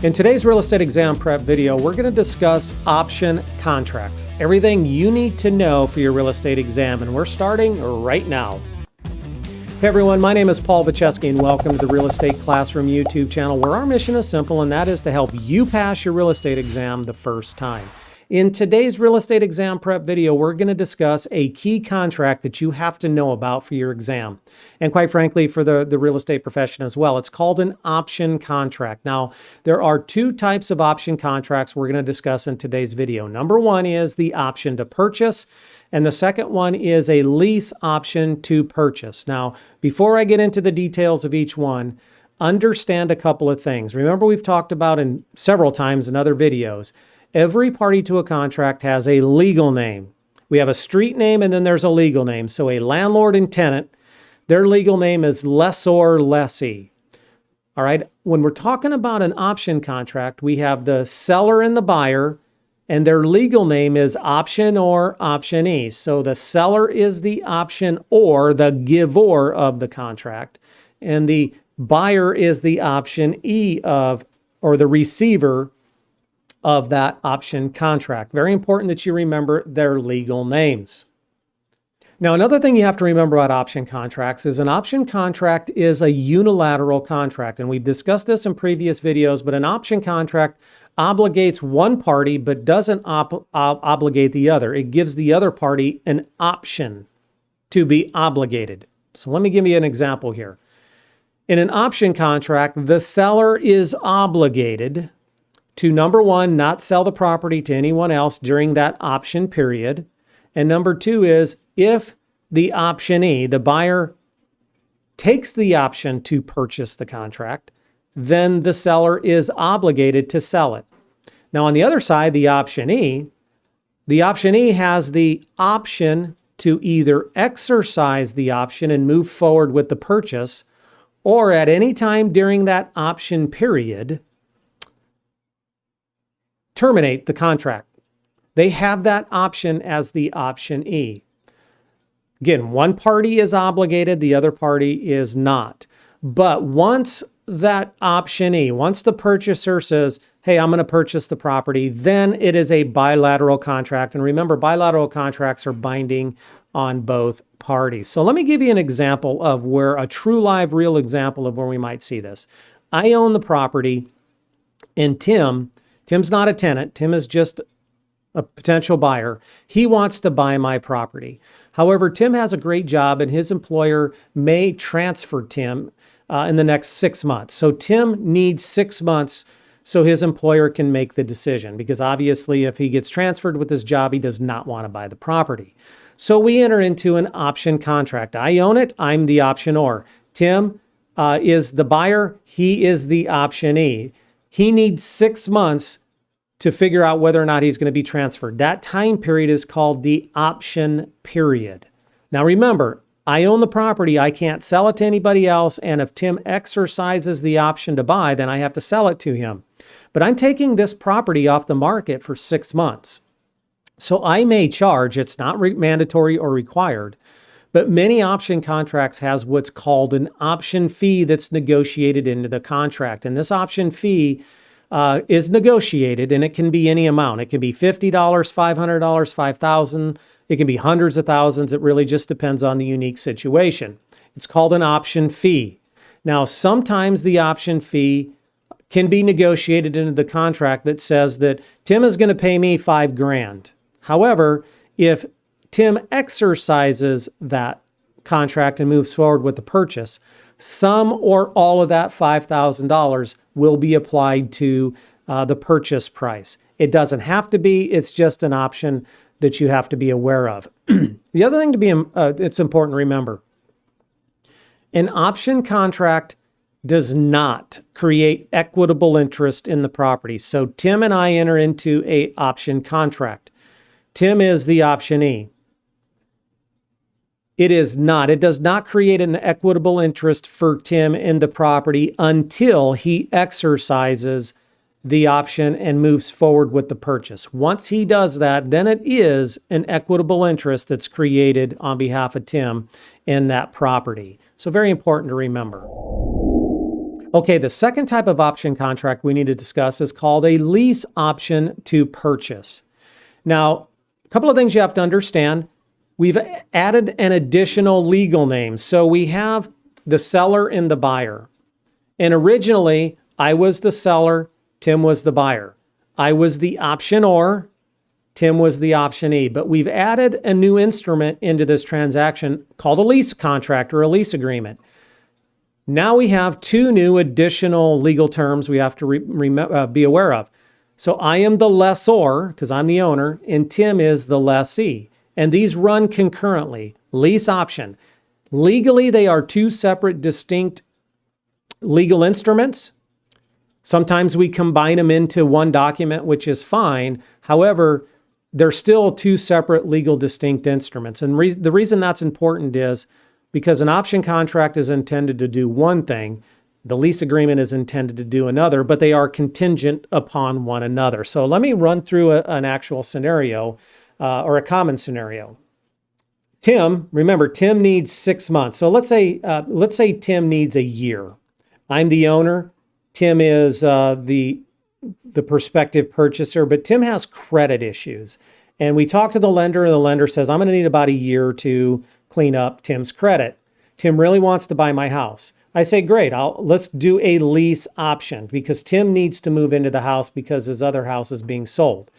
In today's real estate exam prep video, we're going to discuss option contracts, everything you need to know for your real estate exam, and we're starting right now. Hey everyone, my name is Paul Vacheski and welcome to the Real Estate Classroom YouTube channel, where our mission is simple, and that is to help you pass your real estate exam the first time. In today's real estate exam prep video, we're going to discuss a key contract that you have to know about for your exam. And quite frankly, for the real estate profession as well. It's called an option contract. Now, there are two types of option contracts we're going to discuss in today's video. Number one is the option to purchase, and the second one is a lease option to purchase. Now, before I get into the details of each one, understand a couple of things. Remember, we've talked about in several times in other videos, every party to a contract has a legal name. We have a street name and then there's a legal name. So a landlord and tenant, their legal name is lessor lessee. All right. When we're talking about an option contract, we have the seller and the buyer, and their legal name is Optionor, Optionee. So the seller is the option or the giver of the contract, and the buyer is the optionee of, or the receiver of that option contract. Very important that you remember their legal names. Now, another thing you have to remember about option contracts is an option contract is a unilateral contract. And we've discussed this in previous videos, but an option contract obligates one party but doesn't obligate the other. It gives the other party an option to be obligated. So let me give you an example here. In an option contract, the seller is obligated to, number one, not sell the property to anyone else during that option period. And number two is, if the optionee, the buyer, takes the option to purchase the contract, then the seller is obligated to sell it. Now, on the other side, the optionee has the option to either exercise the option and move forward with the purchase, or at any time during that option period, terminate the contract. They have that option as the optionee. Again, one party is obligated, the other party is not. But once that optionee, once the purchaser says, hey, I'm going to purchase the property, then it is a bilateral contract. And remember, bilateral contracts are binding on both parties. So let me give you an example of where a true live real example of where we might see this. I own the property, and Tim's not a tenant. Tim is just a potential buyer. He wants to buy my property. However, Tim has a great job and his employer may transfer Tim in the next 6 months. So Tim needs 6 months so his employer can make the decision, because obviously if he gets transferred with his job, he does not want to buy the property. So we enter into an option contract. I own it. I'm the optionor. Tim is the buyer. He is the optionee. He needs 6 months to figure out whether or not he's going to be transferred. That time period is called the option period. Now remember, I own the property. I can't sell it to anybody else. And if Tim exercises the option to buy, then I have to sell it to him. But I'm taking this property off the market for 6 months. So I may charge, it's not mandatory or required, but many option contracts has what's called an option fee that's negotiated into the contract. And this option fee is negotiated, and it can be any amount. It can be $50, $500, $5,000. It can be hundreds of thousands. It really just depends on the unique situation. It's called an option fee. Now, sometimes the option fee can be negotiated into the contract that says that Tim is going to pay me $5,000. However, if Tim exercises that contract and moves forward with the purchase, some or all of that $5,000 will be applied to the purchase price. It doesn't have to be, it's just an option that you have to be aware of. The other thing it's important to remember, an option contract does not create equitable interest in the property. So Tim and I enter into an option contract. Tim is the optionee. It does not create an equitable interest for Tim in the property until he exercises the option and moves forward with the purchase. Once he does that, then it is an equitable interest that's created on behalf of Tim in that property. So very important to remember. Okay, the second type of option contract we need to discuss is called a lease option to purchase. Now, a couple of things you have to understand. We've added an additional legal name. So we have the seller and the buyer. And originally, I was the seller, Tim was the buyer. I was the optionor, Tim was the optionee. But we've added a new instrument into this transaction called a lease contract or a lease agreement. Now we have two new additional legal terms we have to be aware of. So I am the lessor, because I'm the owner, and Tim is the lessee. And these run concurrently. Lease option. Legally, they are two separate, distinct legal instruments. Sometimes we combine them into one document, which is fine. However, they're still two separate legal distinct instruments. And the reason that's important is because an option contract is intended to do one thing, the lease agreement is intended to do another, but they are contingent upon one another. So let me run through an actual scenario or a common scenario. Tim, remember, Tim needs 6 months. So let's say Tim needs a year. I'm the owner. Tim is the prospective purchaser, but Tim has credit issues. And we talk to the lender, and the lender says, I'm going to need about a year to clean up Tim's credit. Tim really wants to buy my house. I say, great, let's do a lease option because Tim needs to move into the house because his other house is being sold.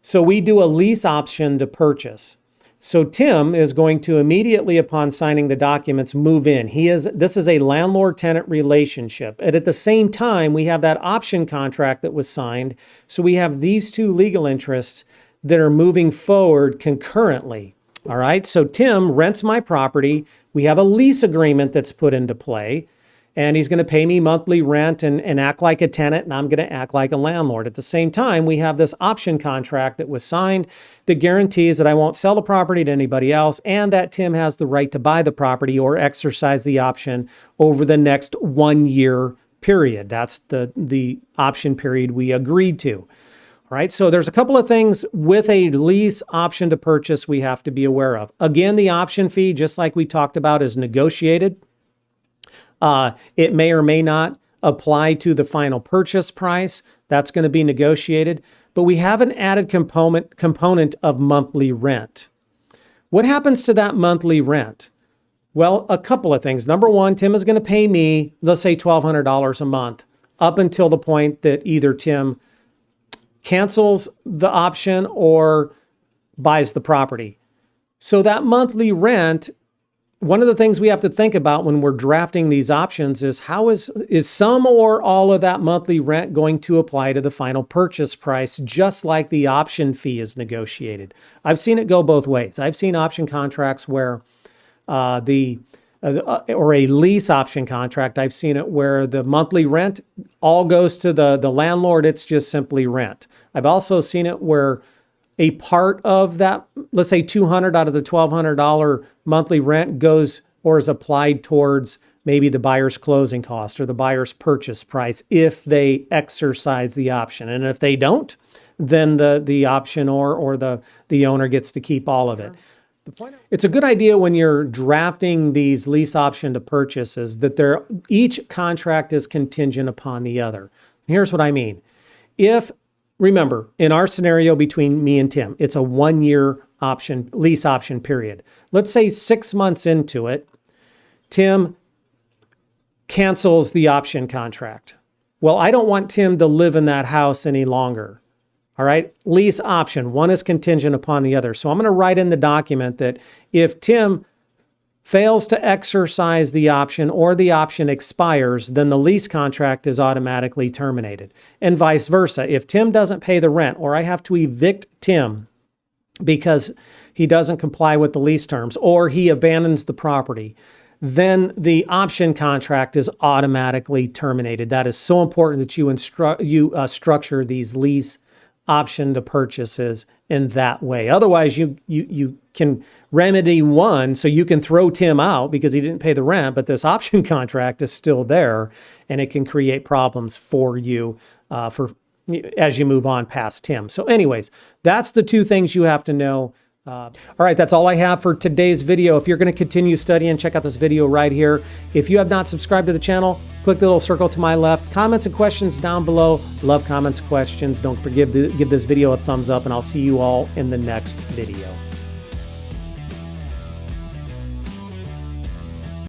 So we do a lease option to purchase. So Tim is going to immediately upon signing the documents move in. This is a landlord-tenant relationship. And at the same time, we have that option contract that was signed. So we have these two legal interests that are moving forward concurrently. All right, so Tim rents my property. We have a lease agreement that's put into play, and he's going to pay me monthly rent and act like a tenant, and I'm going to act like a landlord. At the same time, we have this option contract that was signed that guarantees that I won't sell the property to anybody else and that Tim has the right to buy the property or exercise the option over the next 1 year period. That's the option period we agreed to. All right, so there's a couple of things with a lease option to purchase we have to be aware of. Again, the option fee, just like we talked about, is negotiated. It may or may not apply to the final purchase price. That's going to be negotiated. But we have an added component of monthly rent. What happens to that monthly rent? Well, a couple of things. Number one, Tim is going to pay me, let's say $1,200 a month, up until the point that either Tim cancels the option or buys the property. So that monthly rent, one of the things we have to think about when we're drafting these options is how is some or all of that monthly rent going to apply to the final purchase price, just like the option fee is negotiated. I've seen it go both ways. I've seen option contracts where or a lease option contract, I've seen it where the monthly rent all goes to the landlord. It's just simply rent. I've also seen it where a part of that, let's say $200 out of the $1,200 monthly rent goes or is applied towards maybe the buyer's closing cost or the buyer's purchase price if they exercise the option. And if they don't, then the optionor or the owner gets to keep all of it. It's a good idea when you're drafting these lease option to purchases that each contract is contingent upon the other. Here's what I mean. Remember, in our scenario between me and Tim, it's a 1 year lease option period. Let's say 6 months into it, Tim cancels the option contract. Well, I don't want Tim to live in that house any longer. All right, lease option, one is contingent upon the other. So I'm going to write in the document that if Tim fails to exercise the option or the option expires, then the lease contract is automatically terminated. And vice versa. If Tim doesn't pay the rent or I have to evict Tim because he doesn't comply with the lease terms or he abandons the property, then the option contract is automatically terminated. That is so important that you structure these lease option to purchases in that way. Otherwise, you can remedy one, so you can throw Tim out because he didn't pay the rent, but this option contract is still there, and it can create problems for you as you move on past Tim. So anyways, that's the two things you have to know. All right, that's all I have for today's video. If you're going to continue studying, check out this video right here. If you have not subscribed to the channel, click Click the little circle to my left. Comments and questions down below. Love comments, questions. Don't forget to give this video a thumbs up, and I'll see you all in the next video.